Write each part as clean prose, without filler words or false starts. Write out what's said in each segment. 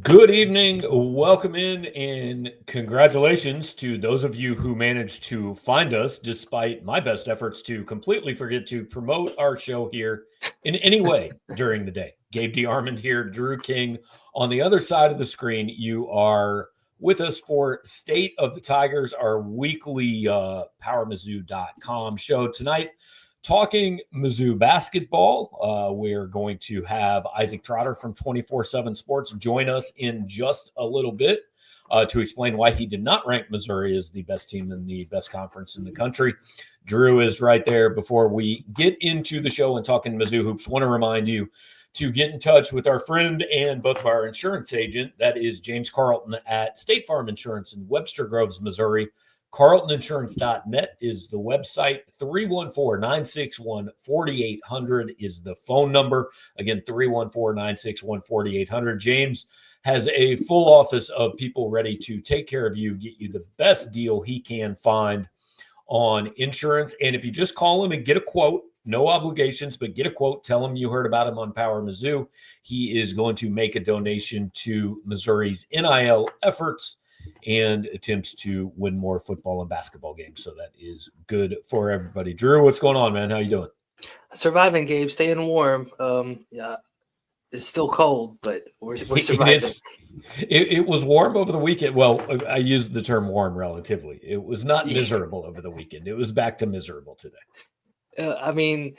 Good evening, welcome in, and congratulations to those of you who managed to find us despite my best efforts to completely forget to promote our show here in any way during the day. Gabe DeArmond here, Drew King on the other side of the screen. You are with us for State of the Tigers, our weekly PowerMizzou.com show tonight. Talking Mizzou basketball, we're going to have Isaac Trotter from 24/7 Sports join us in just a little bit to explain why he did not rank Missouri as the best team in the best conference in the country. Drew is right there. Before we get into the show and talking Mizzou hoops, want to remind you to get in touch with our friend and both of our insurance agent. That is James Carlton at State Farm Insurance in Webster Groves, Missouri. CarltonInsurance.net is the website. 314-961-4800 is the phone number. Again, 314-961-4800. James has a full office of people ready to take care of you, get you the best deal he can find on insurance. And if you just call him and get a quote, no obligations, but get a quote, tell him you heard about him on Power Mizzou. He is going to make a donation to Missouri's NIL efforts and attempts to win more football and basketball games. So that is good for everybody. Drew, what's going on, man? How you doing? Surviving, Gabe. Staying warm. Yeah, it's still cold, but we're surviving. It was warm over the weekend. Well, I used the term warm relatively. It was not miserable over the weekend. It was back to miserable today. I mean,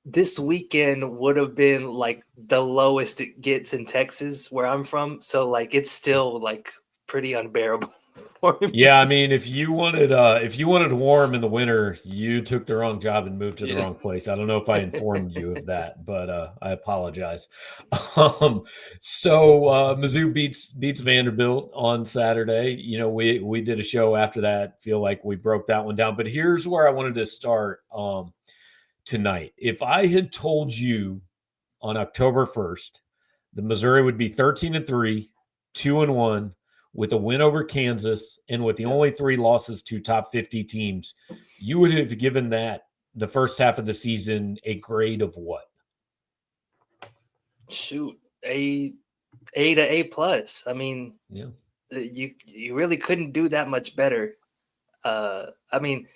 this weekend would have been like the lowest it gets in Texas, where I'm from. So like, it's still like pretty unbearable for me. Yeah, I mean, if you wanted warm in the winter, you took the wrong job and moved to the wrong place. I don't know if I informed you of that, but I apologize. So Mizzou beats Vanderbilt on Saturday. You know, we did a show after that. Feel like we broke that one down. But here's where I wanted to start tonight. If I had told you on October 1st that Missouri would be 13-3, 2-1, with a win over Kansas, and with the only 3 losses to top 50 teams, you would have given that the first half of the season a grade of what? Shoot, A to A plus. I mean, yeah, you really couldn't do that much better. I mean,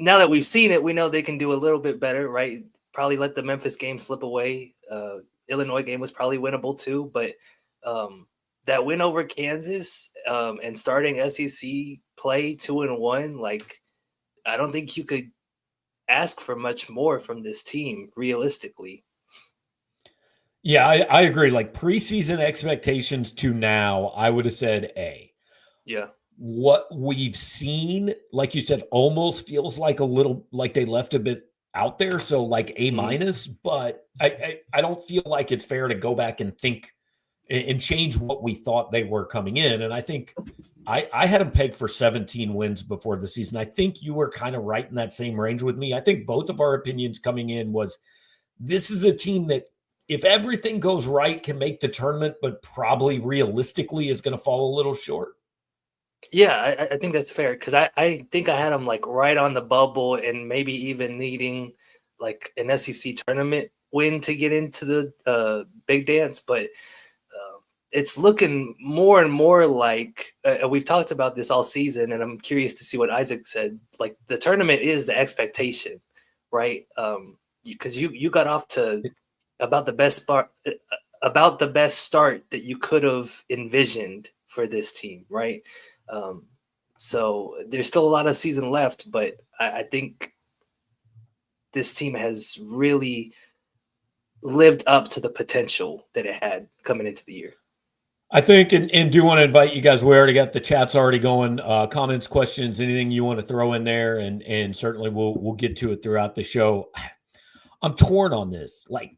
now that we've seen it, we know they can do a little bit better, right? Probably let the Memphis game slip away. Illinois game was probably winnable too, but that win over Kansas and starting SEC play 2-1, like, I don't think you could ask for much more from this team realistically. Yeah, I agree. Like preseason expectations to now, I would have said A. Yeah. What we've seen, like you said, almost feels like a little like they left a bit out there. So like A minus, but I don't feel like it's fair to go back and think and change what we thought they were coming in. And I think I had them pegged for 17 wins before the season. I think you were kind of right in that same range with me. I think both of our opinions coming in was this is a team that if everything goes right can make the tournament, but probably realistically is going to fall a little short. Yeah, I think that's fair because I think I had them like right on the bubble and maybe even needing like an SEC tournament win to get into the big dance. But it's looking more and more like we've talked about this all season, and I'm curious to see what Isaac said. Like the tournament is the expectation, right? Because you got off to about the best start that you could have envisioned for this team, right? So there's still a lot of season left, but I think this team has really lived up to the potential that it had coming into the year. I think, and do want to invite you guys. We already got the chats already going. Comments, questions, anything you want to throw in there, and certainly we'll get to it throughout the show. I'm torn on this. Like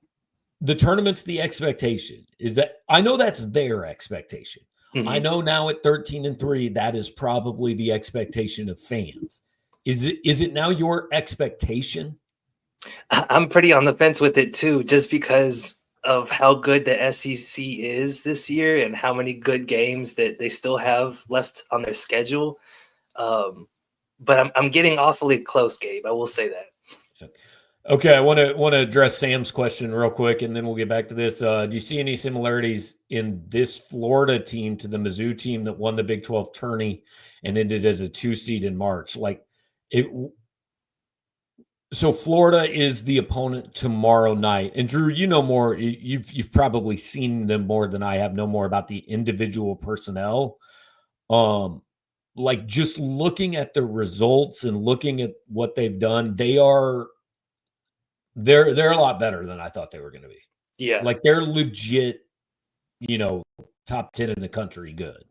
the tournament's the expectation. Is that I know that's their expectation. Mm-hmm. I know now at 13-3, that is probably the expectation of fans. Is it now your expectation? I'm pretty on the fence with it too, just because of how good the SEC is this year and how many good games that they still have left on their schedule. But I'm getting awfully close, Gabe. I will say that. Okay, I want to address Sam's question real quick, and then we'll get back to this. Do you see any similarities in this Florida team to the Mizzou team that won the Big 12 tourney and ended as a 2 seed in March? Like it. So Florida is the opponent tomorrow night, and Drew, you know more. You've probably seen them more than I have. Know more about the individual personnel. Like just looking at the results and looking at what they've done, they're a lot better than I thought they were going to be. Yeah, like they're legit, top 10 in the country. Good.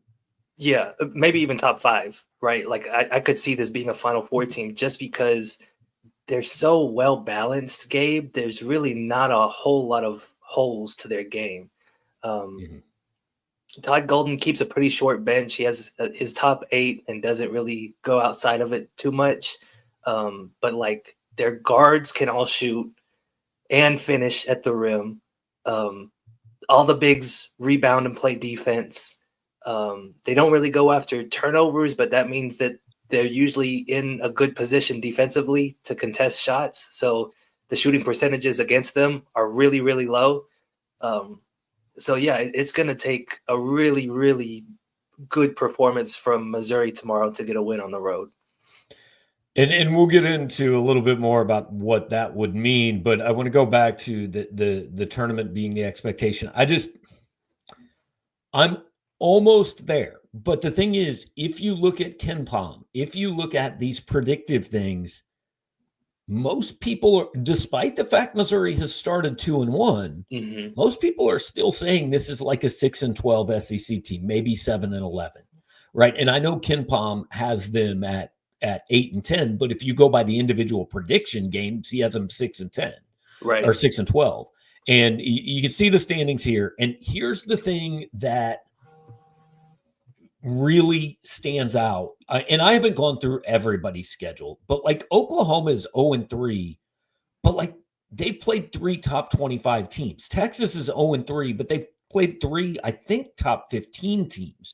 Yeah, maybe even top 5, right? Like I could see this being a Final Four team just because they're so well balanced, Gabe. There's really not a whole lot of holes to their game. Todd Golden keeps a pretty short bench. He has his top 8 and doesn't really go outside of it too much. But like their guards can all shoot and finish at the rim. All the bigs rebound and play defense. They don't really go after turnovers, but that means that they're usually in a good position defensively to contest shots. So the shooting percentages against them are really, really low. So yeah, it's going to take a really, really good performance from Missouri tomorrow to get a win on the road. And we'll get into a little bit more about what that would mean, but I want to go back to the tournament being the expectation. I'm almost there. But the thing is, if you look at KenPom, if you look at these predictive things, most people, despite the fact Missouri has started 2-1, most people are still saying this is like a 6-12 SEC team, maybe 7-11, right? And I know KenPom has them at 8-10, but if you go by the individual prediction games, he has them 6-10, right, or 6-12, and you can see the standings here. And here's the thing that really stands out, and I haven't gone through everybody's schedule, but like Oklahoma is 0-3, but like they played 3 top 25 teams. Texas is 0-3, but they played 3, I think, top 15 teams.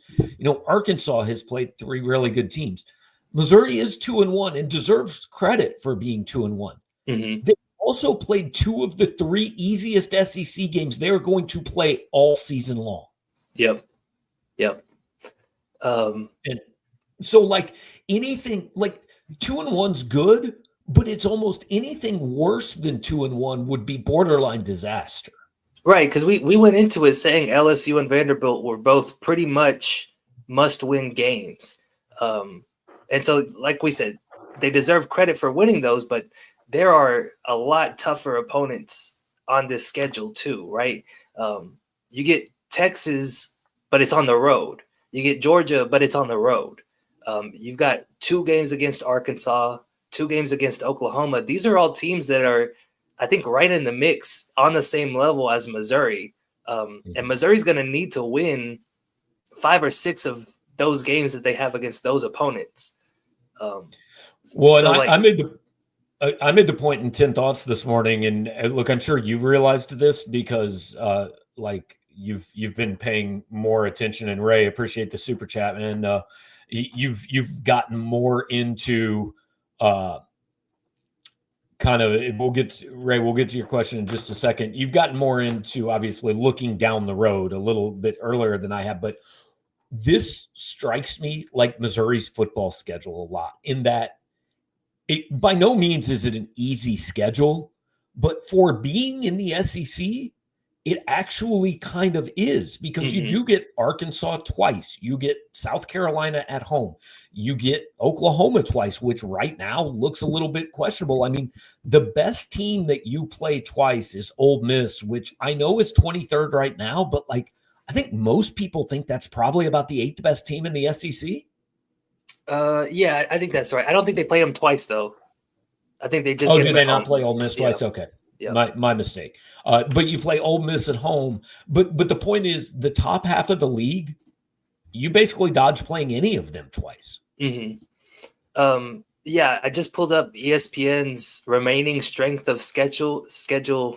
Arkansas has played 3 really good teams. Missouri is 2-1 and deserves credit for being 2-1. They also played 2 of the 3 easiest SEC games they're going to play all season long. Yep. And so like anything, like 2-1's good, but it's almost anything worse than 2-1 would be borderline disaster. Right, because we went into it saying LSU and Vanderbilt were both pretty much must-win games. And so, like we said, they deserve credit for winning those, but there are a lot tougher opponents on this schedule too, right? You get Texas, but it's on the road. You get Georgia, but it's on the road. You've got 2 games against Arkansas, 2 games against Oklahoma. These are all teams that are, I think, right in the mix on the same level as Missouri. And Missouri's going to need to win 5 or 6 of those games that they have against those opponents. I made the point in 10 Thoughts this morning, and look, I'm sure you realized this because you've been paying more attention, and Ray, appreciate the super chat, man. You've gotten more into kind kind of, we'll get to your question in just a second. You've gotten more into obviously looking down the road a little bit earlier than I have, but this strikes me like Missouri's football schedule a lot in that it by no means is it an easy schedule, but for being in the SEC, it actually kind of is because you do get Arkansas twice. You get South Carolina at home. You get Oklahoma twice, which right now looks a little bit questionable. I mean, the best team that you play twice is Ole Miss, which I know is 23rd right now, but like I think most people think that's probably about the 8th best team in the SEC. Yeah, I think that's right. I don't think they play them twice though. I think they just do they not play Ole Miss twice? Okay. Yeah. My mistake. But you play Ole Miss at home. But the point is, the top half of the league, you basically dodge playing any of them twice. Yeah, I just pulled up ESPN's remaining strength of schedule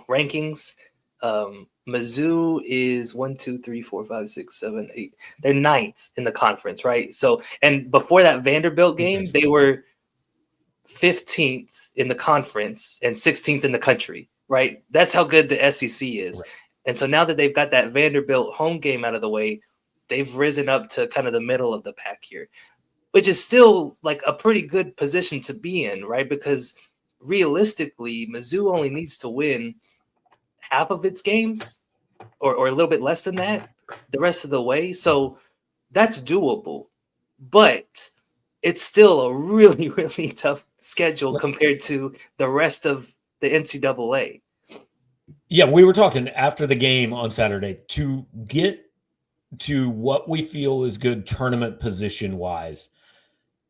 rankings. Mizzou is 1, 2, 3, 4, 5, 6, 7, 8. They're 9th in the conference, right? So, and before that Vanderbilt game, they were 15th in the conference and 16th in the country, right? That's how good the SEC is. Right. And so now that they've got that Vanderbilt home game out of the way, they've risen up to kind of the middle of the pack here, which is still like a pretty good position to be in, right? Because realistically, Mizzou only needs to win half of its games or a little bit less than that the rest of the way. So that's doable, but it's still a really, really tough schedule compared to the rest of the NCAA. Yeah, we were talking after the game on Saturday to get to what we feel is good tournament position-wise.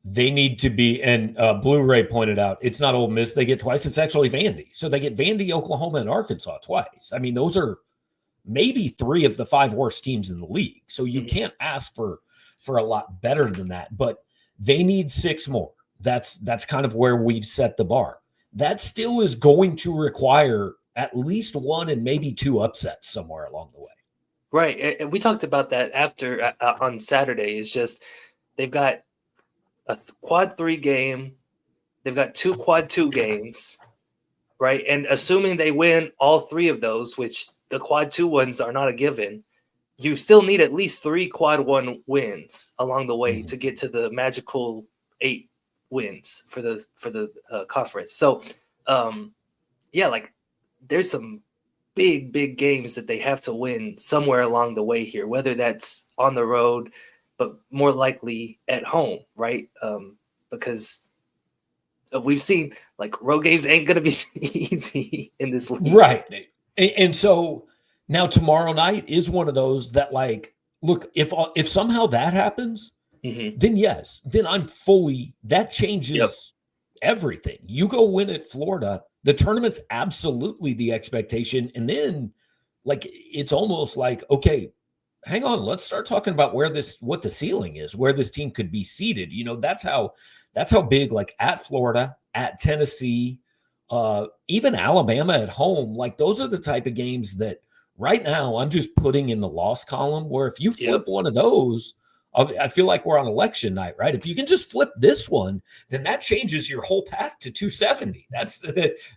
They need to be, and Blu-ray pointed out, it's not Ole Miss they get twice, it's actually Vandy. So they get Vandy, Oklahoma, and Arkansas twice. I mean, those are maybe 3 of the 5 worst teams in the league. So you can't ask for a lot better than that. But they need 6 more. That's kind of where we've set the bar. That still is going to require at least 1 and maybe 2 upsets somewhere along the way. Right. And we talked about that after on Saturday. It's just they've got a quad 3 game. They've got 2 quad 2 games, right? And assuming they win all 3 of those, which the quad 2 ones are not a given, you still need at least 3 quad 1 wins along the way to get to the magical 8 wins for the conference. So, yeah, like there's some big games that they have to win somewhere along the way here, whether that's on the road, but more likely at home, right? Because we've seen like road games ain't going to be easy in this league. Right. And so now tomorrow night is one of those that like, look, if somehow that happens, then yes, then that changes everything. You go win at Florida, the tournament's absolutely the expectation. And then like, it's almost like, okay, hang on, let's start talking about what the ceiling is, where this team could be seated. You know, that's how big, like at Florida, at Tennessee, even Alabama at home, like those are the type of games that right now I'm just putting in the loss column, where if you flip one of those, I feel like we're on election night, right? If you can just flip this one, then that changes your whole path to 270.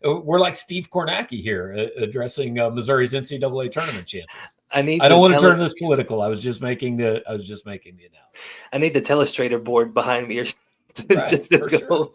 We're like Steve Kornacki here addressing Missouri's NCAA tournament chances. I don't want to turn this political. I was just making the analogy. I need the telestrator board behind me go.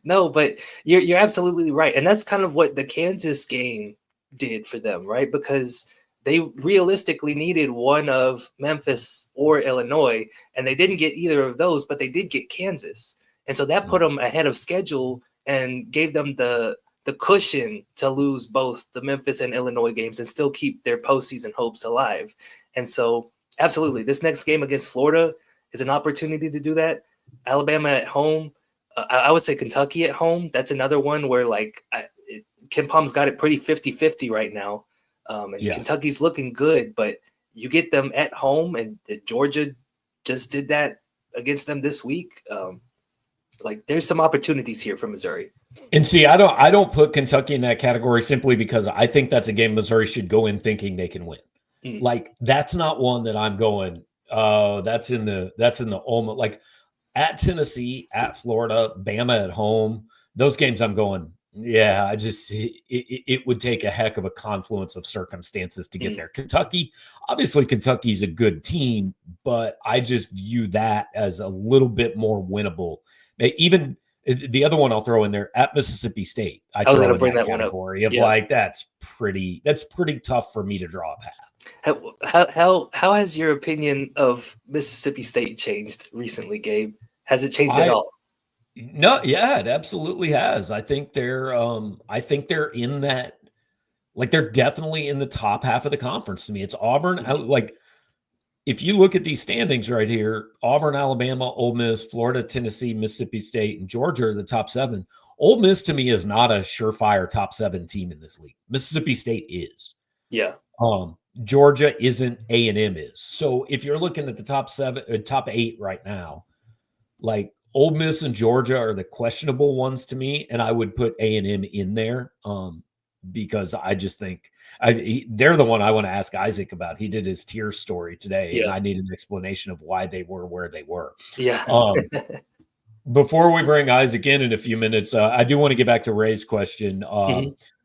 No, but you're absolutely right. And that's kind of what the Kansas game did for them, right? Because they realistically needed one of Memphis or Illinois, and they didn't get either of those, but they did get Kansas. And so that put them ahead of schedule and gave them the cushion to lose both the Memphis and Illinois games and still keep their postseason hopes alive. And so absolutely, this next game against Florida is an opportunity to do that. Alabama at home, I would say Kentucky at home. That's another one where like Ken Palm's got it pretty 50-50 right now. Kentucky's looking good, but you get them at home, and Georgia just did that against them this week. Like there's some opportunities here for Missouri. And see, I don't put Kentucky in that category simply because I think that's a game Missouri should go in thinking they can win. Like that's not one that I'm going, that's in the almost like at Tennessee, at Florida, Bama at home. Those games I'm going, Yeah, it would take a heck of a confluence of circumstances to get there. Kentucky, obviously Kentucky's a good team, but I just view that as a little bit more winnable. Even the other one I'll throw in there at Mississippi State. I was going to bring that that one up. Category of like that's pretty tough for me to draw a path. How has your opinion of Mississippi State changed recently, Gabe? Has it changed at all? No, yeah, it absolutely has. I think they're in that, like they're definitely in the top half of the conference to me. It's Auburn. Like if you look at these standings right here, Auburn, Alabama, Ole Miss, Florida, Tennessee, Mississippi State, and Georgia are the top 7. Ole Miss to me is not a surefire top 7 team in this league. Mississippi State is. Yeah. Georgia isn't, A&M is. So if you're looking at the top 8 right now, like Ole Miss and Georgia are the questionable ones to me, and I would put A&M in there because I just think they're the one I want to ask Isaac about. He did his tier story today, and I need an explanation of why they were where they were. Yeah. Before we bring Isaac in a few minutes, I do want to get back to Ray's question.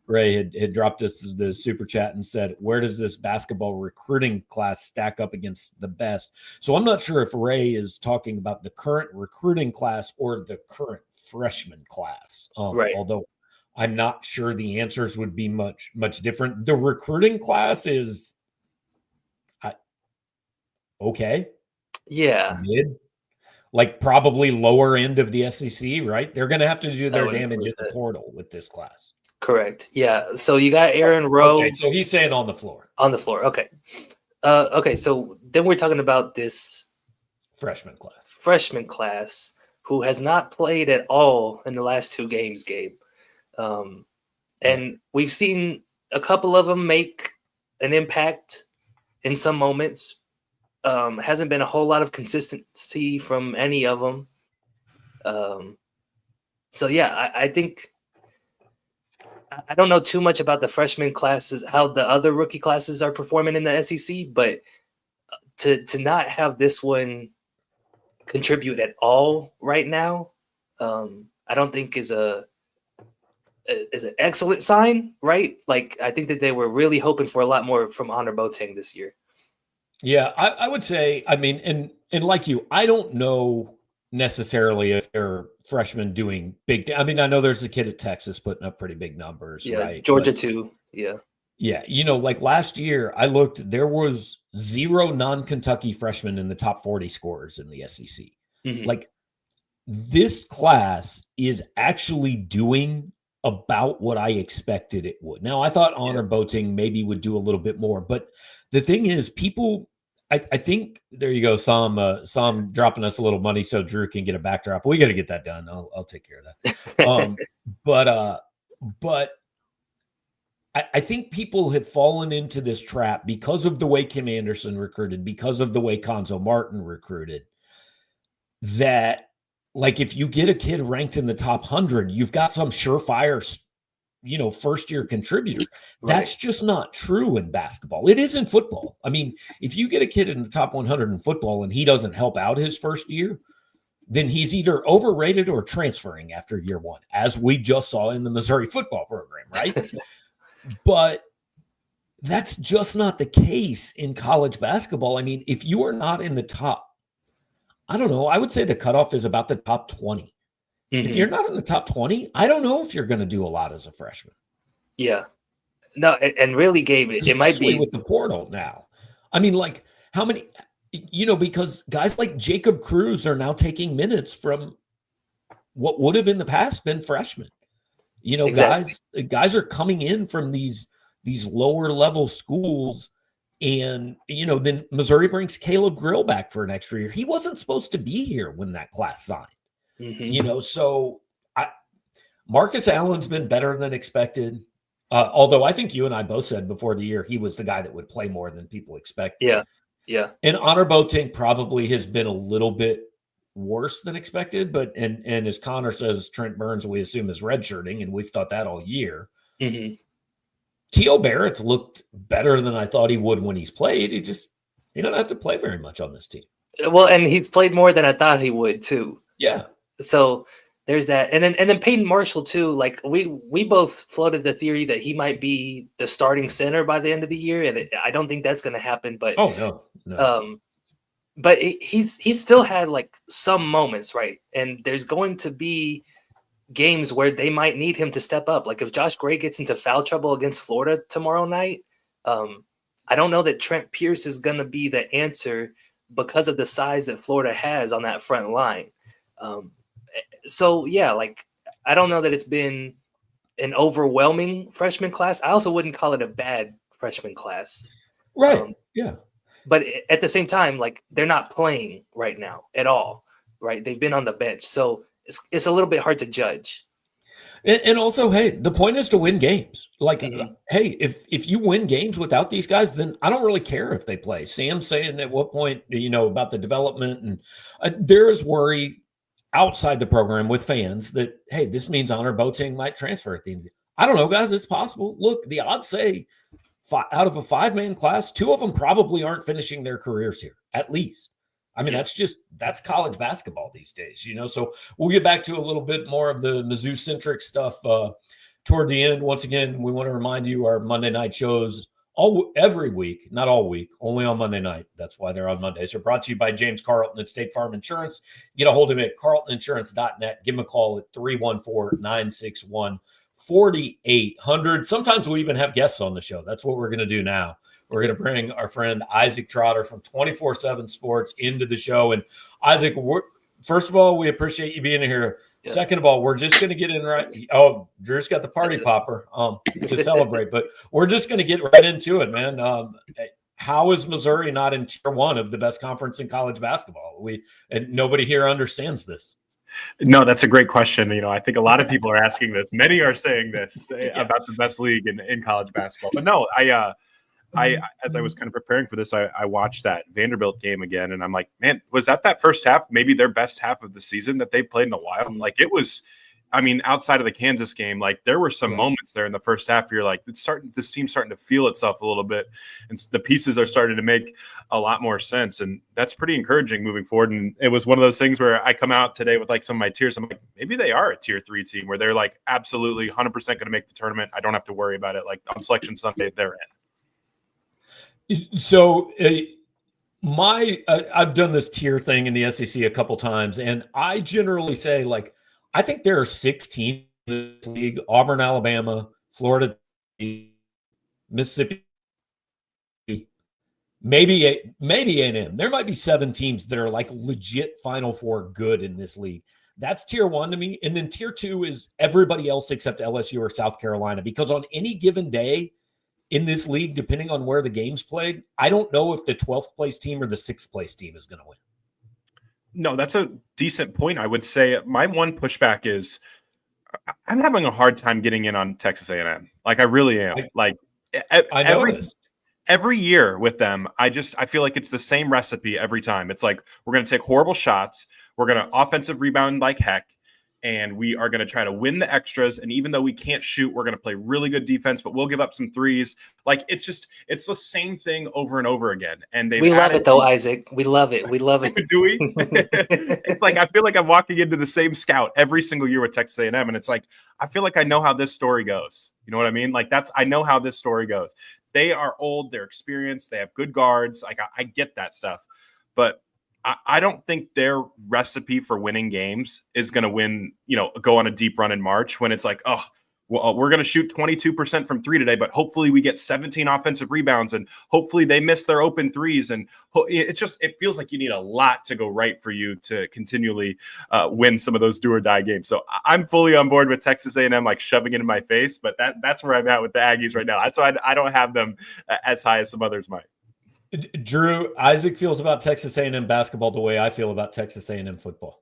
Ray had dropped us the super chat and said, where does this basketball recruiting class stack up against the best? So I'm not sure if Ray is talking about the current recruiting class or the current freshman class. Right. Although I'm not sure the answers would be much different. The recruiting class is okay. Yeah. Mid. Like probably lower end of the SEC, right? They're going to have to do their damage in the portal with this class. Correct. Yeah. So you got Aaron Rowe. Okay, so he's saying on the floor. On the floor. Okay. Okay. So then we're talking about this freshman class who has not played at all in the last 2 games, Gabe. And we've seen a couple of them make an impact in some moments. Hasn't been a whole lot of consistency from any of them. So yeah, I think I don't know too much about the freshman classes, how the other rookie classes are performing in the SEC, but to not have this one contribute at all right now, I don't think is an excellent sign, right? Like I think that they were really hoping for a lot more from Honor Boateng this year. Yeah, I would say, I mean, and like you, I don't know necessarily if they're freshmen doing big. I mean, I know there's a kid at Texas putting up pretty big numbers, right? Georgia too. Yeah. Yeah. You know, like last year I looked, there was 0 non-Kentucky freshmen in the top 40 scorers in the SEC. Like this class is actually doing about what I expected it would. Now I thought Honor Boateng maybe would do a little bit more, but the thing is people, I think there you go. Sam dropping us a little money so Drew can get a backdrop. We got to get that done. I'll take care of that. But I think people have fallen into this trap because of the way Kim Anderson recruited, because of the way Konzo Martin recruited, that like if you get a kid ranked in the top 100, you've got some surefire, first year contributor. That's just not true in basketball. It is in football. I mean, if you get a kid in the top 100 in football and he doesn't help out his first year, then he's either overrated or transferring after year 1, as we just saw in the Missouri football program, right? But that's just not the case in college basketball. I mean, if you are not in the top, I don't know, I would say the cutoff is about the top 20. If you're not in the top 20, I don't know if you're going to do a lot as a freshman. Yeah. No, and really, Gabe, it might be with the portal now. I mean, like how many, because guys like Jacob Cruz are now taking minutes from what would have in the past been freshmen. Guys are coming in from these lower level schools, and then Missouri brings Caleb Grill back for an extra year. He wasn't supposed to be here when that class signed. So Marcus Allen's been better than expected. Although I think you and I both said before the year he was the guy that would play more than people expected. Yeah. And Honor Boateng probably has been a little bit worse than expected, but and as Connor says, Trent Burns we assume is redshirting, and we've thought that all year. T.O. Barrett's looked better than I thought he would when he's played. He don't have to play very much on this team. Well, and he's played more than I thought he would too. Yeah. So there's that. And then Peyton Marshall too. Like we both floated the theory that he might be the starting center by the end of the year, and I don't think that's going to happen. But no. But he's still had like some moments, right? And there's going to be games where they might need him to step up. Like if Josh Gray gets into foul trouble against Florida tomorrow night, I don't know that Trent Pierce is going to be the answer because of the size that Florida has on that front line. So yeah, like I don't know that it's been an overwhelming freshman class. I also wouldn't call it a bad freshman class. Right. Yeah. But at the same time, like they're not playing right now at all, right? They've been on the bench. So it's a little bit hard to judge. And also, hey, the point is to win games. Like, hey, if you win games without these guys, then I don't really care if they play. Sam's saying at what point, about the development. And there is worry outside the program with fans that, hey, this means Honor Boateng might transfer at the end. I don't know, guys. It's possible. Look, the odds say out of a 5-man class, 2 of them probably aren't finishing their careers here, at least. I mean, that's college basketball these days, So we'll get back to a little bit more of the Mizzou-centric stuff toward the end. Once again, we want to remind you our Monday night shows every week, not all week, only on Monday night. That's why they're on Mondays. They're brought to you by James Carlton at State Farm Insurance. Get a hold of him at carltoninsurance.net. Give him a call at 314-961-4800. Sometimes we even have guests on the show. That's what we're going to do now. We're going to bring our friend Isaac Trotter from 24/7 Sports into the show. And Isaac, first of all, we appreciate you being here. Yeah. Second of all, we're just going to get in right. Oh, Drew's got the party popper to celebrate, but we're just going to get right into it, man. How is Missouri not in tier 1 of the best conference in college basketball? And nobody here understands this. No, that's a great question. I think a lot of people are asking this. Many are saying this about the best league in college basketball. But no, I as I was kind of preparing for this, I watched that Vanderbilt game again, and I'm like, man, was that first half maybe their best half of the season that they played in a while? Like it was, outside of the Kansas game, like there were some moments there in the first half. You're like, this team's starting to feel itself a little bit, and the pieces are starting to make a lot more sense, and that's pretty encouraging moving forward. And it was one of those things where I come out today with like some of my tears. I'm like, maybe they are a tier 3 team where they're like absolutely 100% going to make the tournament. I don't have to worry about it. Like on Selection Sunday, they're in. So I've done this tier thing in the SEC a couple times, and I generally say, like, I think there are 6 teams in this league: Auburn, Alabama, Florida, Mississippi, maybe A&M. There might be 7 teams that are like legit Final Four good in this league. That's tier 1 to me. And then tier 2 is everybody else except LSU or South Carolina, because on any given day in this league, depending on where the game's played, I don't know if the 12th place team or the 6th place team is going to win. No, that's a decent point. I would say my one pushback is I'm having a hard time getting in on Texas A&M. Like I really am. Every year with them, I feel like it's the same recipe every time. It's like we're going to take horrible shots. We're going to offensive rebound like heck. And we are going to try to win the extras. And even though we can't shoot, we're going to play really good defense, but we'll give up some threes. Like it's the same thing over and over again. And we love it though, Isaac. We love it. We love it. Do we? It's like I feel like I'm walking into the same scout every single year with Texas A&M, and it's like I feel like I know how this story goes. You know what I mean? Like I know how this story goes. They are old, they're experienced, they have good guards. Like I get that stuff, but I don't think their recipe for winning games is going to win, go on a deep run in March when it's like, oh, well, we're going to shoot 22% from 3 today, but hopefully we get 17 offensive rebounds and hopefully they miss their open threes. And it feels like you need a lot to go right for you to continually win some of those do or die games. So I'm fully on board with Texas A&M, like shoving it in my face, but that's where I'm at with the Aggies right now. That's why I don't have them as high as some others might. Drew, Isaac feels about Texas A&M basketball the way I feel about Texas A&M football.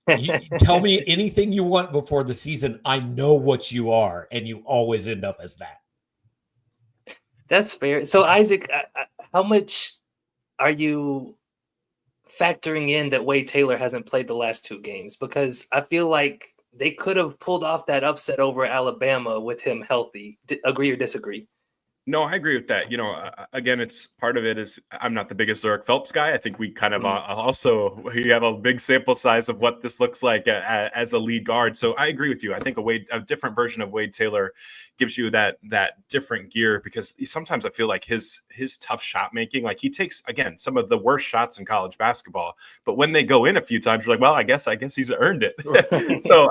You tell me anything you want before the season. I know what you are, and you always end up as that. That's fair. So, Isaac, how much are you factoring in that Wade Taylor hasn't played the last 2 games? Because I feel like they could have pulled off that upset over Alabama with him healthy. Agree or disagree? No, I agree with that. Again, it's part of it is I'm not the biggest Zurich Phelps guy. I think we kind of we have a big sample size of what this looks like as a lead guard. So I agree with you. I think a different version of Wade Taylor gives you that different gear, because sometimes I feel like his tough shot making, like he takes, again, some of the worst shots in college basketball, but when they go in a few times, you're like, well, I guess he's earned it. So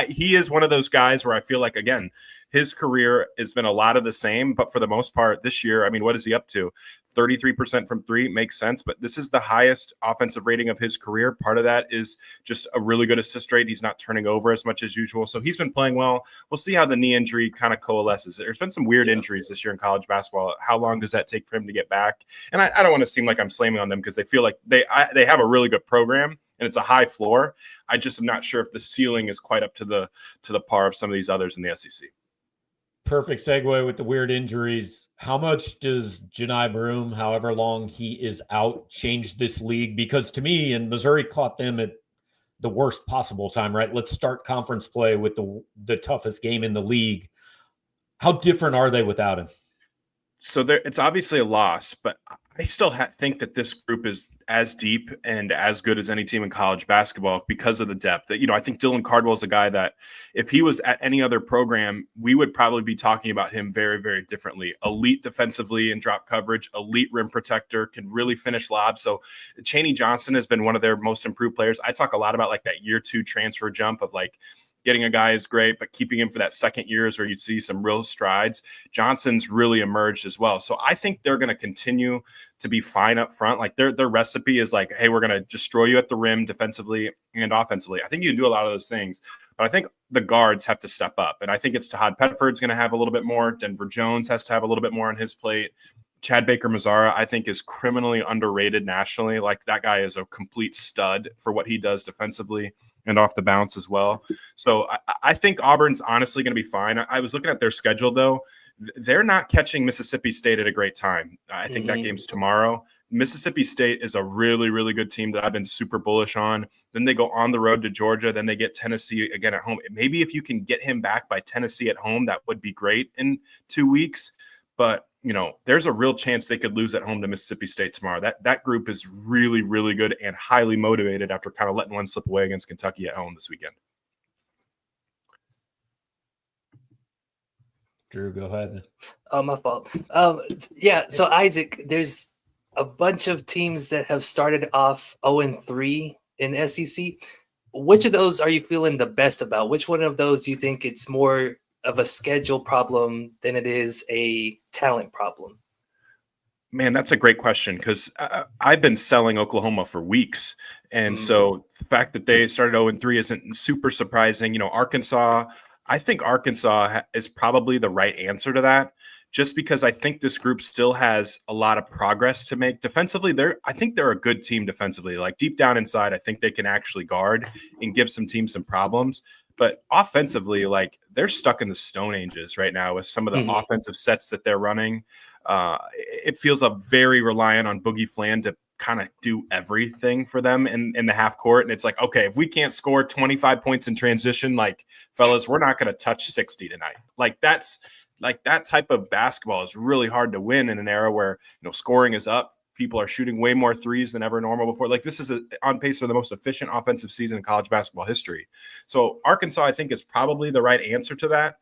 he is one of those guys where I feel like, again, his career has been a lot of the same, but for the most part this year, I mean, what is he up to? 33% from three makes sense, but this is the highest offensive rating of his career. Part of that is just a really good assist rate. He's not turning over as much as usual. So he's been playing well. We'll see how the knee injury kind of coalesces. There's been some weird injuries this year in college basketball. How long does that take for him to get back? And I don't want to seem like I'm slamming on them, because they feel like they have a really good program and it's a high floor. I just am not sure if the ceiling is quite up to the par of some of these others in the SEC. Perfect segue with the weird injuries. How much does Janai Broome, however long he is out, change this league? Because to me, and Missouri caught them at the worst possible time, right? Let's start conference play with the toughest game in the league. How different are they without him? So it's obviously a loss, but I still think that this group is as deep and as good as any team in college basketball because of the depth. I think Dylan Cardwell is a guy that if he was at any other program, we would probably be talking about him very, very differently. Elite defensively and drop coverage, elite rim protector, can really finish lobs. So Chaney Johnson has been one of their most improved players. I talk a lot about like that year 2 transfer jump of like, getting a guy is great, but keeping him for that second year is where you'd see some real strides. Johnson's really emerged as well. So I think they're going to continue to be fine up front. Like their recipe is like, hey, we're going to destroy you at the rim defensively and offensively. I think you can do a lot of those things, but I think the guards have to step up. And I think it's Tahad Pettiford's going to have a little bit more. Denver Jones has to have a little bit more on his plate. Chad Baker-Mazara, I think, is criminally underrated nationally. Like that guy is a complete stud for what he does defensively and off the bounce as well. So I think Auburn's honestly going to be fine. I was looking at their schedule, though. They're not catching Mississippi State at a great time. I think that game's tomorrow. Mississippi State is a really, really good team that I've been super bullish on. Then they go on the road to Georgia. Then they get Tennessee again at home. Maybe if you can get him back by Tennessee at home, that would be great in 2 weeks. But there's a real chance they could lose at home to Mississippi State tomorrow. That group is really, really good and highly motivated after kind of letting one slip away against Kentucky at home this weekend. Drew, go ahead. Oh, my fault. So Isaac, there's a bunch of teams that have started off 0-3 in SEC. Which of those are you feeling the best about? Which one of those do you think it's more of a schedule problem than it is a talent problem? Man, that's a great question, because I've been selling Oklahoma for weeks. And so the fact that they started 0-3 isn't super surprising. Arkansas, I think Arkansas is probably the right answer to that, just because I think this group still has a lot of progress to make. Defensively, I think they're a good team defensively. Like deep down inside, I think they can actually guard and give some teams some problems. But offensively, like they're stuck in the Stone Ages right now with some of the offensive sets that they're running. It feels very reliant on Boogie Flan to kind of do everything for them in the half court. And it's like, okay, if we can't score 25 points in transition, like fellas, we're not going to touch 60 tonight. Like that's like that type of basketball is really hard to win in an era where, scoring is up. People are shooting way more threes than ever normal before. Like this is on pace for the most efficient offensive season in college basketball history. So Arkansas, I think, is probably the right answer to that,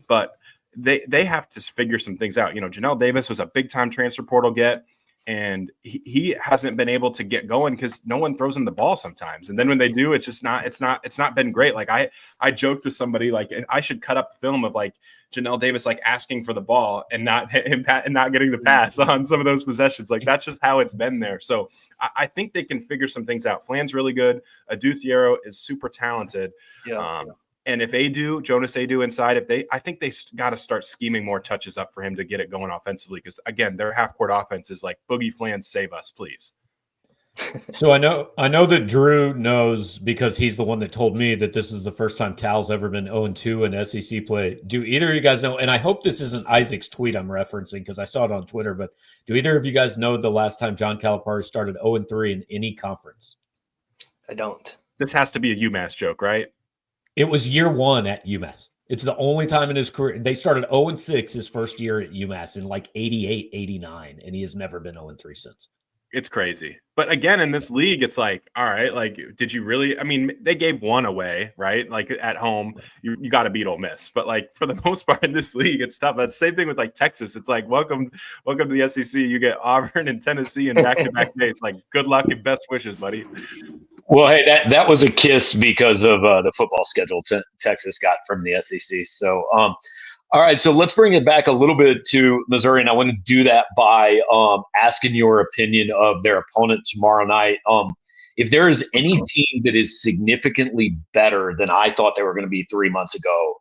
but they have to figure some things out. Janelle Davis was a big time transfer portal get, and he hasn't been able to get going because no one throws him the ball sometimes. And then when they do, it's not been great. Like I joked with somebody, like I should cut up film of like Janelle Davis like asking for the ball and not getting the pass on some of those possessions. Like that's just how it's been there. So I think they can figure some things out. Flan's really good. Adu Thiero is super talented. Yeah. And if Jonas Adu inside, I think they got to start scheming more touches up for him to get it going offensively. Because again, their half court offense is like Boogie Flan, save us, please. So I know that Drew knows, because he's the one that told me that this is the first time Cal's ever been 0-2 in SEC play. Do either of you guys know? And I hope this isn't Isaac's tweet I'm referencing, because I saw it on Twitter. But do either of you guys know the last time John Calipari started 0-3 in any conference? I don't. This has to be a UMass joke, right? It was year 1 at UMass. It's the only time in his career. They started 0-6 his first year at UMass in like 88, 89, and he has never been 0-3 since. It's crazy. But again, in this league, it's like, all right, like, did you really? I mean, they gave one away, right? Like at home, you got to beat Ole Miss. But like for the most part in this league, it's tough. That's the same thing with like Texas. It's like, welcome to the SEC. You get Auburn and Tennessee in back-to-back days. Like, good luck and best wishes, buddy. Well, hey, that was a kiss because of the football schedule Texas got from the SEC. So, all right, so let's bring it back a little bit to Missouri, and I want to do that by asking your opinion of their opponent tomorrow night. If there is any team that is significantly better than I thought they were going to be 3 months ago,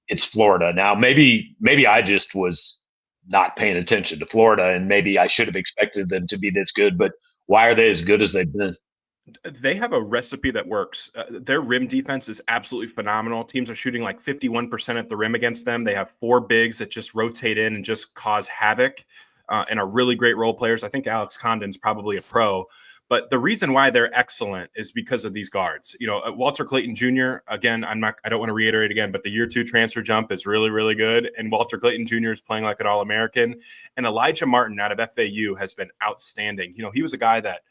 it's Florida. Now, maybe I just was not paying attention to Florida, and maybe I should have expected them to be this good, but why are they as good as they've been? They have a recipe that works. Their rim defense is absolutely phenomenal. Teams are shooting like 51% at the rim against them. They have 4 bigs that just rotate in and just cause havoc and are really great role players. I think Alex Condon's probably a pro. But the reason why they're excellent is because of these guards. You know, Walter Clayton Jr., again, I don't want to reiterate again, but the year 2 transfer jump is really, really good. And Walter Clayton Jr. is playing like an All-American. And Elijah Martin out of FAU has been outstanding. You know, he was a guy that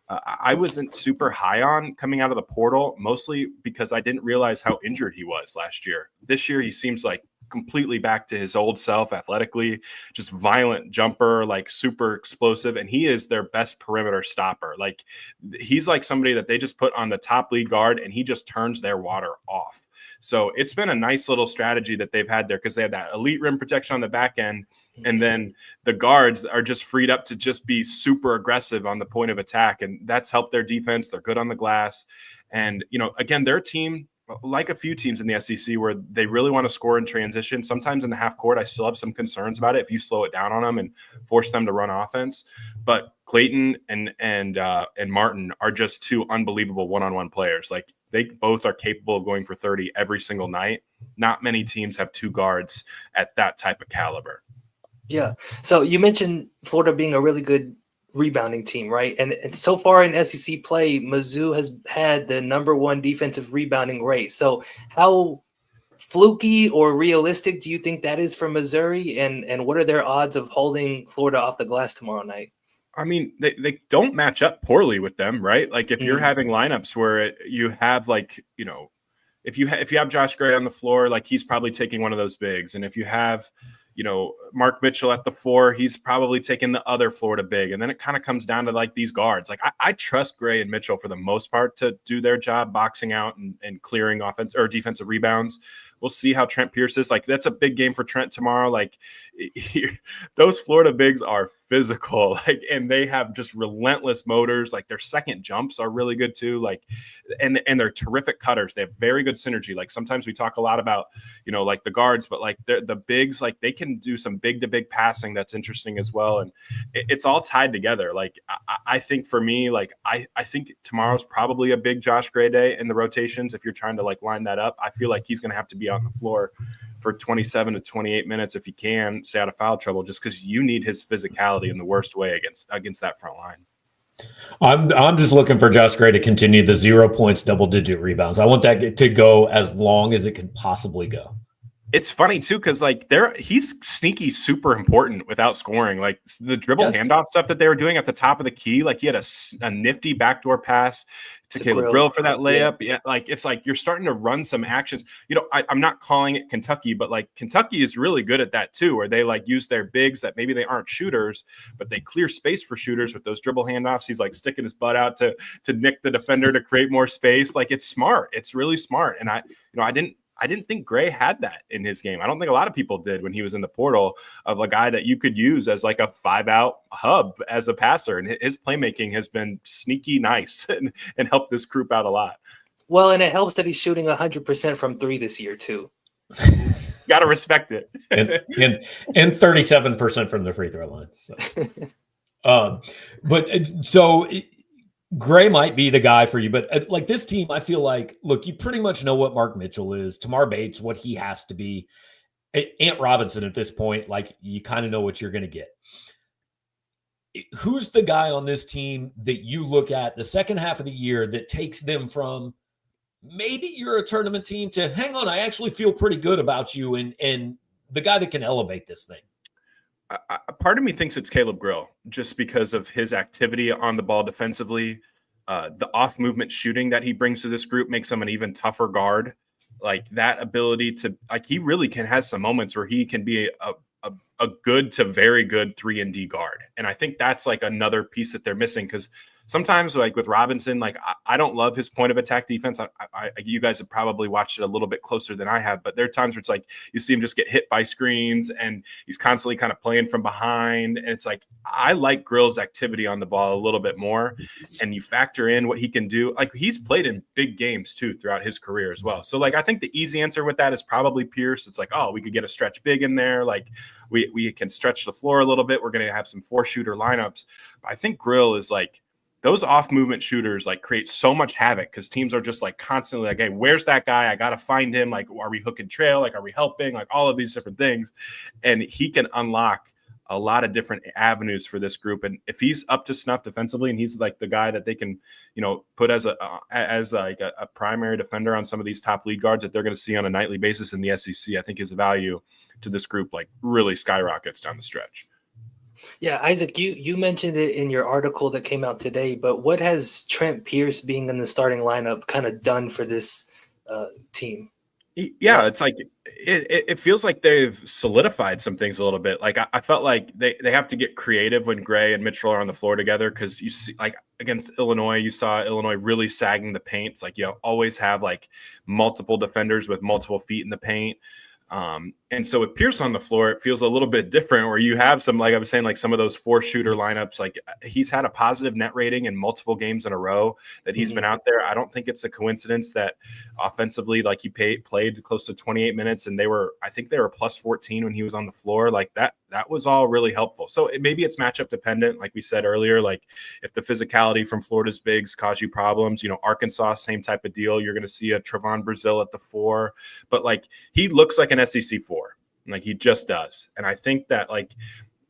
I wasn't super high on coming out of the portal, mostly because I didn't realize how injured he was last year. This year, he seems like completely back to his old self athletically, just violent jumper, like super explosive. And he is their best perimeter stopper. Like he's like somebody that they just put on the top lead guard and he just turns their water off. So it's been a nice little strategy that they've had there because they have that elite rim protection on the back end. And then the guards are just freed up to just be super aggressive on the point of attack. And that's helped their defense. They're good on the glass. And, you know, again, their team, like a few teams in the SEC where they really want to score in transition. Sometimes in the half court, I still have some concerns about it if you slow it down on them and force them to run offense. But Clayton and Martin are just 2 unbelievable one-on-one players. Like they both are capable of going for 30 every single night. Not many teams have 2 guards at that type of caliber. Yeah. So you mentioned Florida being a really good rebounding team, right? And so far in SEC play, Mizzou has had the #1 defensive rebounding rate. So how fluky or realistic do you think that is for Missouri? And what are their odds of holding Florida off the glass tomorrow night? I mean, they don't match up poorly with them, right? Like if you're having lineups where you have like, you know, if you have Josh Gray on the floor, like he's probably taking one of those bigs. And if you have, you know, Mark Mitchell at the 4, he's probably taking the other Florida big. And then it kind of comes down to like these guards. Like I trust Gray and Mitchell for the most part to do their job boxing out and clearing offense or defensive rebounds. We'll see how Trent Pierce is. Like that's a big game for Trent tomorrow. Like those Florida bigs are physical, like, and they have just relentless motors. Like their second jumps are really good too. Like, and they're terrific cutters. They have very good synergy. Like sometimes we talk a lot about, you know, like the guards, but like the bigs, like they can do some big to big passing. That's interesting as well. And it's all tied together. Like I think for me, like I think tomorrow's probably a big Josh Gray day in the rotations. If you're trying to like line that up, I feel like he's going to have to be on the floor for 27 to 28 minutes if he can stay out of foul trouble, just because you need his physicality in the worst way against that front line. I'm just looking for Josh Gray to continue the 0 points, double-digit rebounds. I want that to go as long as it can possibly go. It's funny too, because like he's sneaky, super important without scoring. Like the dribble handoff stuff that they were doing at the top of the key, like he had a nifty backdoor pass to Caleb Grill for that layup. Yeah, like it's like you're starting to run some actions. You know, I'm not calling it Kentucky, but like Kentucky is really good at that too, where they like use their bigs that maybe they aren't shooters, but they clear space for shooters with those dribble handoffs. He's like sticking his butt out to nick the defender to create more space. Like it's smart. It's really smart. And I didn't think Gray had that in his game. I don't think a lot of people did when he was in the portal, of a guy that you could use as like a 5-out hub as a passer. And his playmaking has been sneaky nice and helped this group out a lot. Well, and it helps that he's shooting 100% from 3 this year too. Got to respect it. and 37% from the free throw line. So, Gray might be the guy for you, but like this team, I feel like, look, you pretty much know what Mark Mitchell is, Tamar Bates, what he has to be, Ant Robinson at this point, like you kind of know what you're going to get. Who's the guy on this team that you look at the second half of the year that takes them from maybe you're a tournament team to hang on. I actually feel pretty good about you and the guy that can elevate this thing. Part of me thinks it's Caleb Grill just because of his activity on the ball defensively. The off movement shooting that he brings to this group makes him an even tougher guard. Like that ability to he really has some moments where he can be a good to very good 3-and-D guard. And I think that's like another piece that they're missing because sometimes like with Robinson, like I don't love his point of attack defense. You guys have probably watched it a little bit closer than I have, but there are times where it's like you see him just get hit by screens and he's constantly kind of playing from behind. And it's like I like Grill's activity on the ball a little bit more. And you factor in what he can do. Like he's played in big games too throughout his career as well. So like I think the easy answer with that is probably Pierce. It's like, oh, we could get a stretch big in there. Like we can stretch the floor a little bit. We're going to have some 4-shooter lineups. But I think Grill is like, those off movement shooters like create so much havoc because teams are just like constantly like, hey, where's that guy? I got to find him. Like, are we hook and trail? Like, are we helping? Like all of these different things. And he can unlock a lot of different avenues for this group. And if he's up to snuff defensively and he's like the guy that they can, put as a primary defender on some of these top lead guards that they're going to see on a nightly basis in the SEC, I think his value to this group like really skyrockets down the stretch. Yeah, Isaac, you mentioned it in your article that came out today, but what has Trent Pierce being in the starting lineup kind of done for this team? Yeah, it's like it feels like they've solidified some things a little bit. Like I felt like they have to get creative when Gray and Mitchell are on the floor together because you see like against Illinois, you saw Illinois really sagging the paint. It's like you always have like multiple defenders with multiple feet in the paint. And so with Pierce on the floor, it feels a little bit different where you have some, like I was saying, like some of those 4-shooter lineups, like he's had a positive net rating in multiple games in a row that he's been out there. I don't think it's a coincidence that offensively, like he played close to 28 minutes and I think they were plus 14 when he was on the floor. Like that was all really helpful. So maybe it's matchup dependent. Like we said earlier, like if the physicality from Florida's bigs cause you problems, Arkansas, same type of deal. You're going to see a Trevon Brazile at the 4, but like he looks like an SEC 4. Like he just does. And I think that like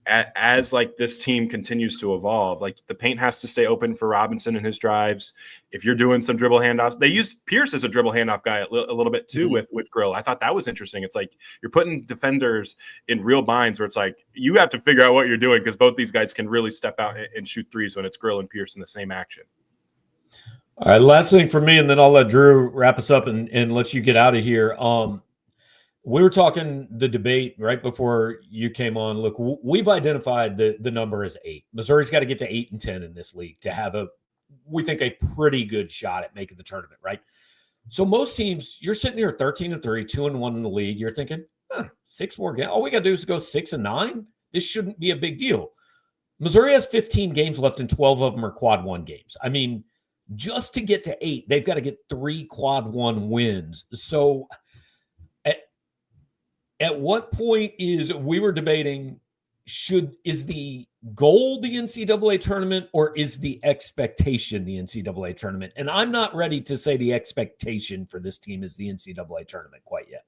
as like this team continues to evolve, like the paint has to stay open for Robinson and his drives. If you're doing some dribble handoffs, they use Pierce as a dribble handoff guy a little bit too with Grill. I thought that was interesting. It's like you're putting defenders in real binds where it's like you have to figure out what you're doing because both these guys can really step out and shoot threes when it's Grill and Pierce in the same action. All right, last thing for me, and then I'll let Drew wrap us up and let you get out of here. We were talking the debate right before you came on. Look, we've identified the number as 8. Missouri's got to get to 8 and 10 in this league to have we think a pretty good shot at making the tournament, right? So most teams, you're sitting here 13-3, 2-1 in the league. You're thinking, 6 more games. All we got to do is go 6-9. This shouldn't be a big deal. Missouri has 15 games left, and 12 of them are quad 1 games. I mean, just to get to 8, they've got to get 3 quad 1 wins. So at what point we were debating, is the goal the NCAA tournament or is the expectation the NCAA tournament? And I'm not ready to say the expectation for this team is the NCAA tournament quite yet.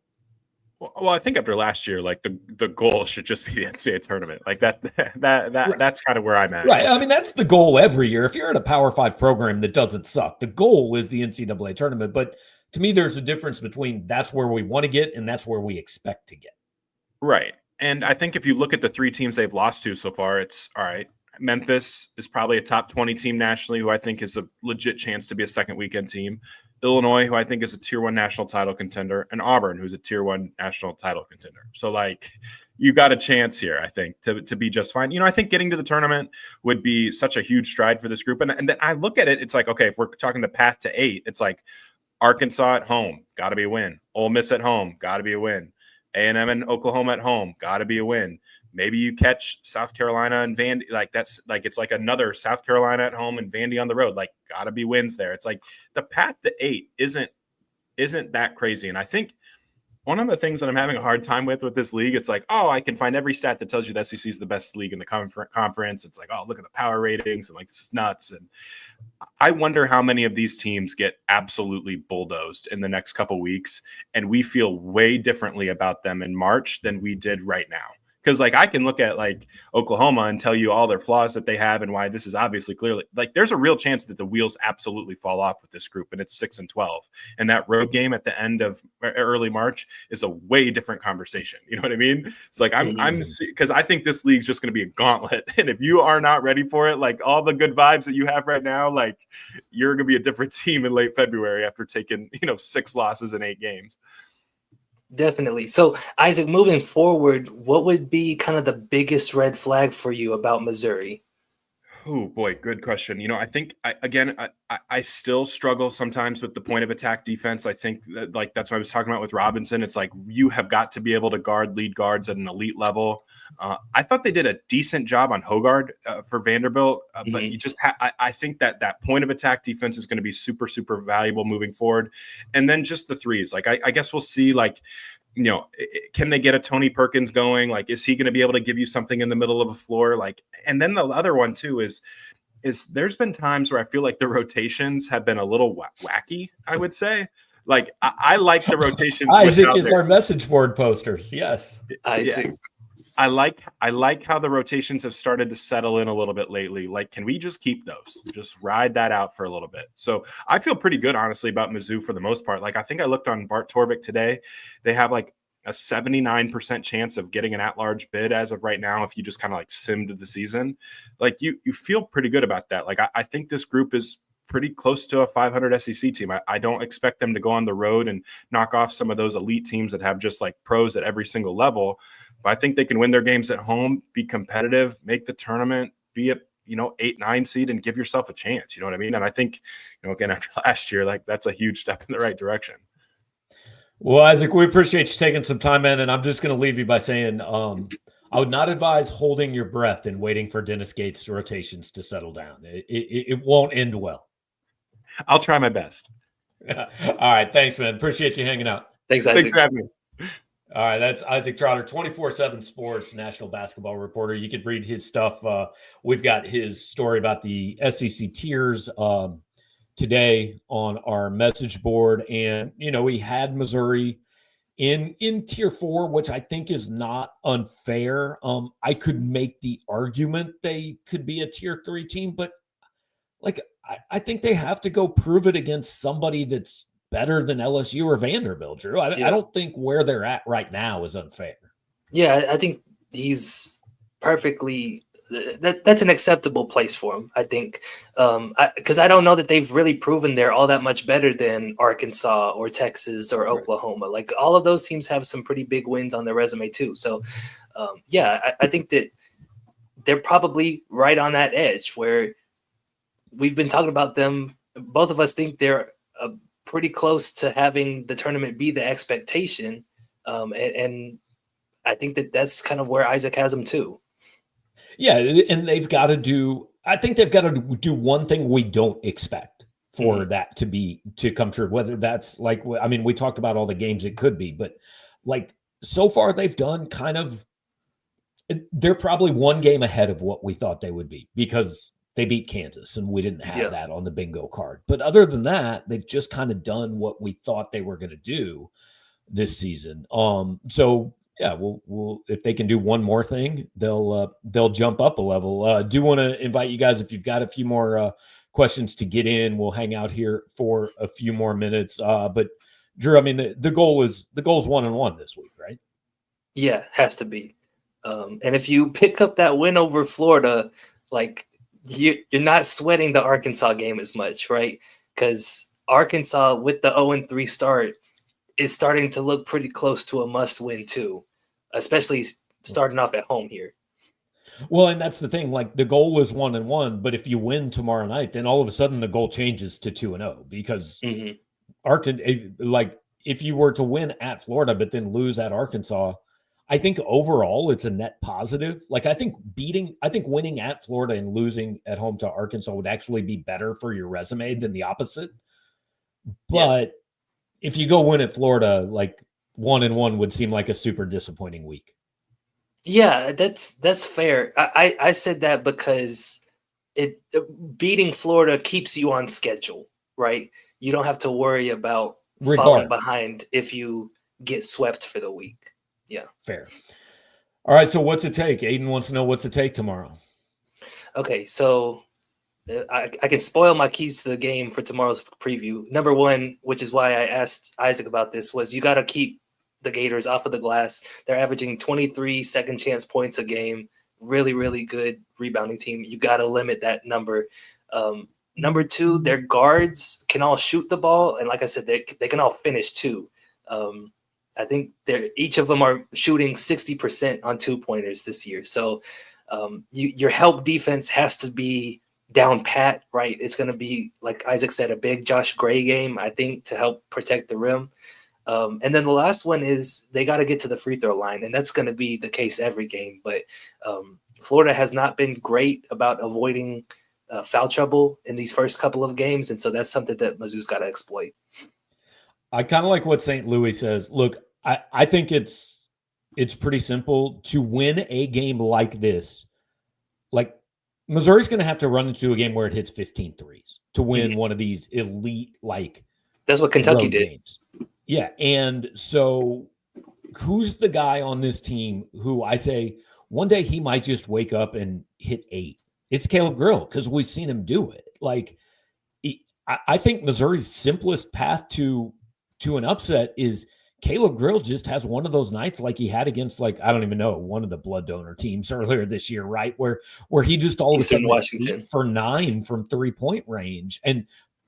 Well, I think after last year, like the goal should just be the NCAA tournament. Like that's kind of where I'm at. Right. I mean, that's the goal every year. If you're at a Power 5 program that doesn't suck, the goal is the NCAA tournament. But to me, there's a difference between that's where we want to get and that's where we expect to get. Right. And I think if you look at the 3 teams they've lost to so far, it's all right. Memphis is probably a top 20 team nationally, who I think is a legit chance to be a second weekend team. Illinois, who I think is a tier 1 national title contender, and Auburn, who's a tier 1 national title contender. So like you got a chance here, I think, to be just fine. I think getting to the tournament would be such a huge stride for this group. And then I look at it, it's like, okay, if we're talking the path to 8, it's like Arkansas at home, got to be a win. Ole Miss at home, got to be a win. A&M and Oklahoma at home, got to be a win. Maybe you catch South Carolina and Vandy. Like that's like it's like another South Carolina at home and Vandy on the road. Like got to be wins there. It's like the path to 8 isn't that crazy. And I think one of the things that I'm having a hard time with this league, it's like, oh, I can find every stat that tells you the SEC is the best league in the conference. It's like, oh, look at the power ratings and like this is nuts. And I wonder how many of these teams get absolutely bulldozed in the next couple weeks, and we feel way differently about them in March than we did right now. Because like I can look at like Oklahoma and tell you all their flaws that they have and why this is obviously clearly like there's a real chance that the wheels absolutely fall off with this group, and it's 6-12. And that road game at the end of early March is a way different conversation. You know what I mean? It's like I'm because I think this league's just going to be a gauntlet, and if you are not ready for it, like all the good vibes that you have right now, like you're going to be a different team in late February after taking 6 losses in 8 games. Definitely. So, Isaac, moving forward, what would be kind of the biggest red flag for you about Missouri? Oh boy, good question. I think I still struggle sometimes with the point of attack defense. I think that like that's what I was talking about with Robinson. It's like you have got to be able to guard lead guards at an elite level. I thought they did a decent job on Hogard for Vanderbilt, but you just I think that point of attack defense is going to be super, super valuable moving forward. And then just the threes. Like I guess we'll see like can they get a Tony Perkins going? Like, is he going to be able to give you something in the middle of a floor? Like, and then the other one too is there's been times where I feel like the rotations have been a little wacky, I would say. Like, I like the rotations. Isaac is our message board posters. Yes. Isaac. Yeah. I like how the rotations have started to settle in a little bit lately. Like, can we just keep those? Just ride that out for a little bit. So I feel pretty good, honestly, about Mizzou for the most part. Like, I think I looked on Bart Torvik today. They have like a 79% chance of getting an at-large bid as of right now if you just kind of like simmed the season. Like, you feel pretty good about that. Like, I think this group is pretty close to a 500 SEC team. I don't expect them to go on the road and knock off some of those elite teams that have just like pros at every single level. But I think they can win their games at home, be competitive, make the tournament, be a 8-9 seed, and give yourself a chance. You know what I mean? And I think, again, after last year, like that's a huge step in the right direction. Well, Isaac, we appreciate you taking some time in, and I'm just going to leave you by saying I would not advise holding your breath and waiting for Dennis Gates' rotations to settle down. It won't end well. I'll try my best. All right. Thanks, man. Appreciate you hanging out. Thanks, Isaac. Thanks for having me. All right, that's Isaac Trotter, 24/7 Sports national basketball reporter. You could read his stuff. We've got his story about the SEC tiers today on our message board, and we had Missouri in tier 4, which I think is not unfair. I could make the argument they could be a tier 3 team, but like I think they have to go prove it against somebody that's better than LSU or Vanderbilt, Drew. I don't think where they're at right now is unfair. Yeah, I think he's perfectly that's an acceptable place for him, I think. Because I don't know that they've really proven they're all that much better than Arkansas or Texas or Oklahoma. Like all of those teams have some pretty big wins on their resume too. So I think that they're probably right on that edge where we've been talking about them. Both of us think they're pretty close to having the tournament be the expectation. And I think that-that's kind of where Isaac has them too. Yeah. And they've got to do one thing we don't expect for that to come true. Whether that's like, I mean, we talked about all the games it could be, but like so far they've done they're probably one game ahead of what we thought they would be because they beat Kansas, and we didn't have that on the bingo card. But other than that, they've just kind of done what we thought they were going to do this season. So yeah, we'll if they can do one more thing, they'll jump up a level. Do want to invite you guys, if you've got a few more questions to get in, we'll hang out here for a few more minutes. But Drew, I mean, the goal is 1-1 this week, right? Yeah, has to be. And if you pick up that win over Florida, like you're not sweating the Arkansas game as much, right? Because Arkansas with the 0-3 start is starting to look pretty close to a must-win too, especially starting off at home here. Well, and that's the thing. Like the goal is 1-1, but if you win tomorrow night, then all of a sudden the goal changes to 2-0 because like if you were to win at Florida but then lose at Arkansas, I think overall it's a net positive. Like I think winning at Florida and losing at home to Arkansas would actually be better for your resume than the opposite. But if you go win at Florida, like 1-1 would seem like a super disappointing week. Yeah, that's fair. I said that because beating Florida keeps you on schedule, right? You don't have to worry about falling behind if you get swept for the week. Yeah. Fair. All right, so what's it take? Aiden wants to know what's it take tomorrow. Okay, so I can spoil my keys to the game for tomorrow's preview. Number one, which is why I asked Isaac about this, was you got to keep the Gators off of the glass. They're averaging 23 second chance points a game. Really, really good rebounding team. You got to limit that number. Number two, their guards can all shoot the ball, and like I said, they can all finish too. I think each of them are shooting 60% on 2-pointers this year. So your help defense has to be down pat, right? It's going to be, like Isaac said, a big Josh Gray game, I think, to help protect the rim. And then the last one is they got to get to the free throw line, and that's going to be the case every game. But Florida has not been great about avoiding foul trouble in these first couple of games, and so that's something that Mizzou's got to exploit. I kind of like what St. Louis says. Look, I think it's pretty simple to win a game like this. Like, Missouri's going to have to run into a game where it hits 15 threes to win one of these elite, like, that's what Kentucky did. Games. Yeah. And so who's the guy on this team who I say one day he might just wake up and hit 8? It's Caleb Grill, because we've seen him do it. Like, I think Missouri's simplest path to an upset is Caleb Grill just has one of those nights like he had against, like, I don't even know, one of the blood donor teams earlier this year, right? Where he just all of a sudden Washington for 9 from 3-point range. And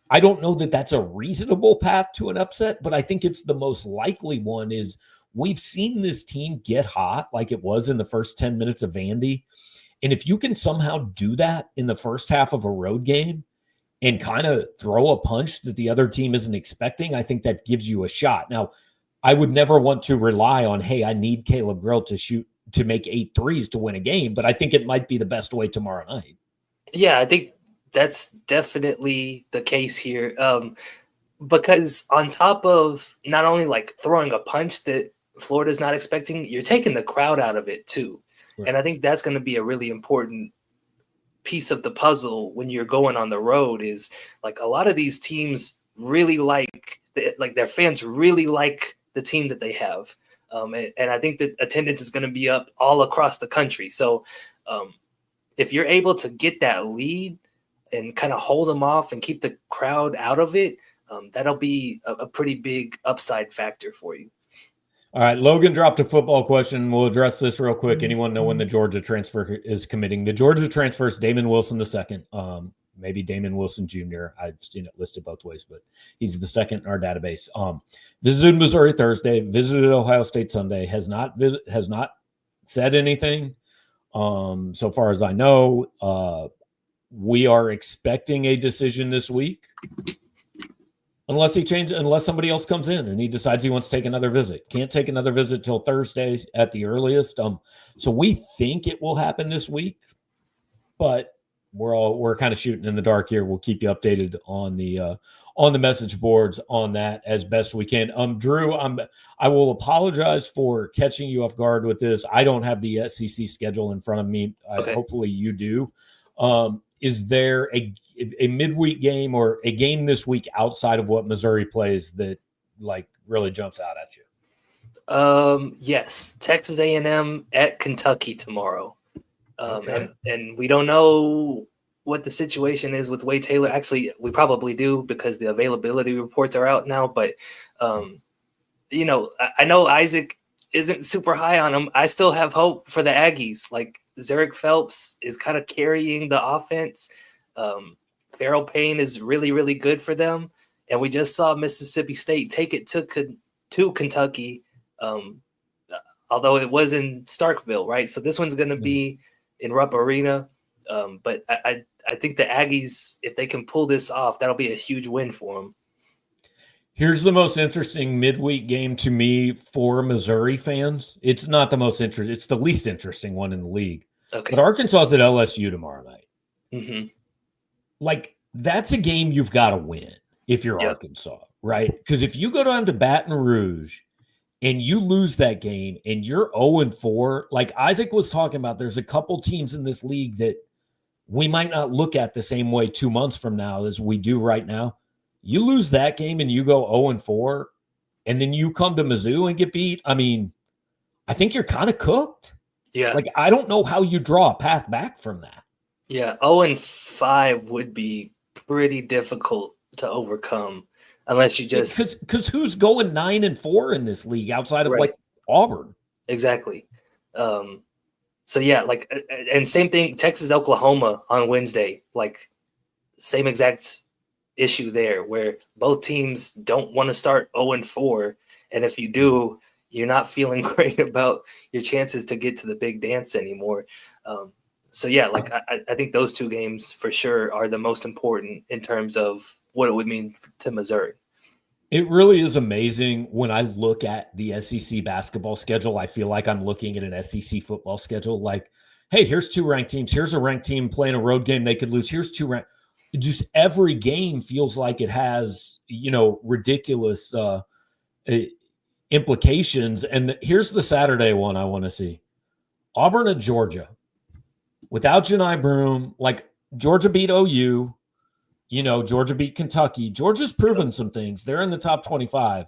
I don't know that that's a reasonable path to an upset, but I think it's the most likely one. Is we've seen this team get hot like it was in the first 10 minutes of Vandy. And if you can somehow do that in the first half of a road game and kind of throw a punch that the other team isn't expecting, I think that gives you a shot. Now, I would never want to rely on, hey, I need Caleb Grill to make 8 threes to win a game, but I think it might be the best way tomorrow night. Yeah, I think that's definitely the case here. Because on top of not only like throwing a punch that Florida's not expecting, you're taking the crowd out of it too. Right. And I think that's going to be a really important piece of the puzzle when you're going on the road. Is like a lot of these teams really like their fans really like the team that they have. And I think that attendance is going to be up all across the country. So if you're able to get that lead and kind of hold them off and keep the crowd out of it, that'll be a pretty big upside factor for you. All right, Logan dropped a football question. We'll address this real quick. Anyone know when the Georgia transfer is committing? The Georgia transfer is Damon Wilson II. Maybe Damon Wilson Jr. I've seen it listed both ways, but he's the second in our database. Visited Missouri Thursday, visited Ohio State Sunday, has not said anything. So far as I know, we are expecting a decision this week. Unless somebody else comes in and he decides he wants to take another visit. Can't take another visit till Thursday at the earliest. So we think it will happen this week, but we're kind of shooting in the dark here. We'll keep you updated on the message boards on that as best we can. Drew, I will apologize for catching you off guard with this. I don't have the SEC schedule in front of me. Okay. Hopefully you do. Is there a midweek game or a game this week outside of what Missouri plays that like really jumps out at you? Yes, Texas A&M at Kentucky tomorrow. Okay. And we don't know what the situation is with Wade Taylor. Actually, we probably do because the availability reports are out now. But, I know Isaac isn't super high on him. I still have hope for the Aggies. Like, Zurich Phelps is kind of carrying the offense. Farrell Payne is really, really good for them. And we just saw Mississippi State take it to Kentucky, although it was in Starkville, right? So this one's going to be in Rupp Arena. But I think the Aggies, if they can pull this off, that'll be a huge win for them. Here's the most interesting midweek game to me for Missouri fans. It's not the most interesting. It's the least interesting one in the league. Okay. But Arkansas is at LSU tomorrow night. Mm-hmm. Like, that's a game you've got to win if you're Arkansas, right? Because if you go down to Baton Rouge and you lose that game and you're 0-4, like Isaac was talking about, there's a couple teams in this league that we might not look at the same way 2 months from now as we do right now. You lose that game and you go 0-4, and then you come to Mizzou and get beat. I mean, I think you're kind of cooked. Yeah. Like, I don't know how you draw a path back from that. Yeah. 0-5 would be pretty difficult to overcome unless you just because who's going 9-4 in this league outside of like Auburn? Exactly. So yeah, like, and same thing, Texas, Oklahoma on Wednesday, like same exact issue there where both teams don't want to start 0-4. And if you do, you're not feeling great about your chances to get to the big dance anymore. So yeah, like I think those two games for sure are the most important in terms of what it would mean to Missouri. It really is amazing when I look at the SEC basketball schedule. I feel like I'm looking at an SEC football schedule. Like, hey, here's two ranked teams. Here's a ranked team playing a road game they could lose. Here's two ranked. Just every game feels like it has, ridiculous implications. And here's the Saturday one I want to see: Auburn at Georgia. Without Janai Broome, like Georgia beat OU. Georgia beat Kentucky. Georgia's proven some things. They're in the top 25.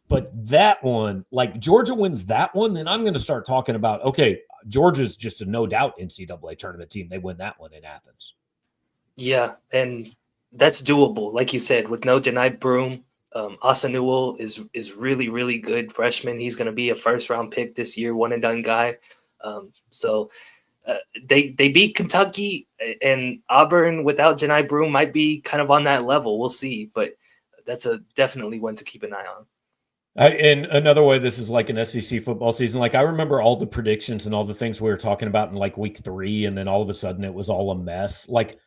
But that one, like Georgia wins that one, then I'm going to start talking about, okay, Georgia's just a no doubt NCAA tournament team. They win that one in Athens. Yeah, and that's doable. Like you said, with no Janai Broome, Asanuo is really, really good freshman. He's going to be a first-round pick this year, one-and-done guy. They beat Kentucky, and Auburn without Janai Broome might be kind of on that level. We'll see, but that's definitely one to keep an eye on. And another way, this is like an SEC football season. Like I remember all the predictions and all the things we were talking about in like week 3, and then all of a sudden it was all a mess. Like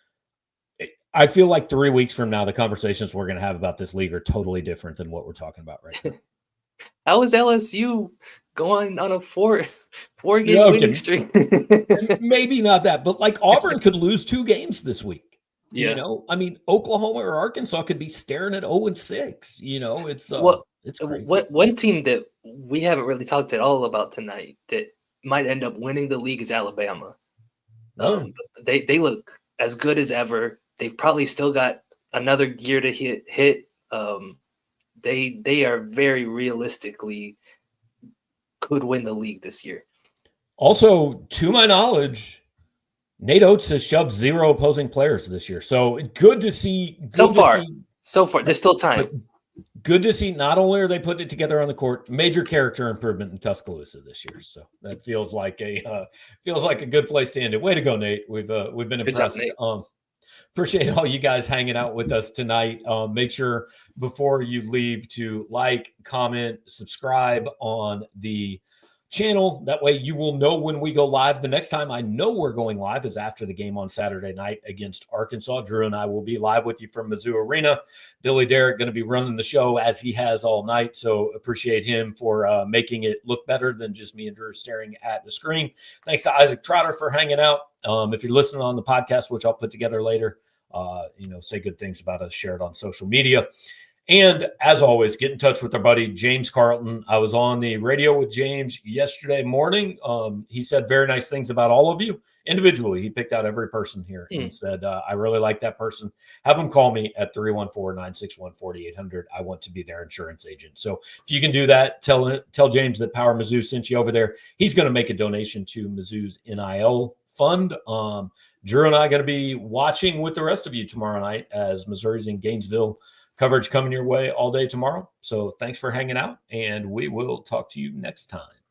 I feel like 3 weeks from now, the conversations we're going to have about this league are totally different than what we're talking about right now. How is LSU going on a four-game winning streak? Maybe not that, but like Auburn could lose 2 games this week. Yeah. I mean, Oklahoma or Arkansas could be staring at 0-6. It's crazy. One team that we haven't really talked at all about tonight that might end up winning the league is Alabama. They look as good as ever. They've probably still got another gear to hit. They are very realistically could win the league this year. Also, to my knowledge, Nate Oates has shoved 0 opposing players this year. So good to see. So far, there's still time. Good to see. Not only are they putting it together on the court, major character improvement in Tuscaloosa this year. So that feels like a good place to end it. Way to go, Nate. We've been impressed. Good job, Nate. Appreciate all you guys hanging out with us tonight. Make sure before you leave to like, comment, subscribe on the channel. That way you will know when we go live. The next time I know we're going live is after the game on Saturday night against Arkansas. Drew and I will be live with you from Mizzou Arena. Billy Derrick going to be running the show as he has all night. So appreciate him for making it look better than just me and Drew staring at the screen. Thanks to Isaac Trotter for hanging out. If you're listening on the podcast, which I'll put together later, say good things about us, share it on social media. And as always, get in touch with our buddy, James Carlton. I was on the radio with James yesterday morning. He said very nice things about all of you individually. He picked out every person here and said, I really like that person. Have them call me at 314-961-4800. I want to be their insurance agent. So if you can do that, tell James that Power Mizzou sent you over there. He's going to make a donation to Mizzou's NIL fund. Drew and I are going to be watching with the rest of you tomorrow night as Missouri's in Gainesville. Coverage coming your way all day tomorrow. So thanks for hanging out, and we will talk to you next time.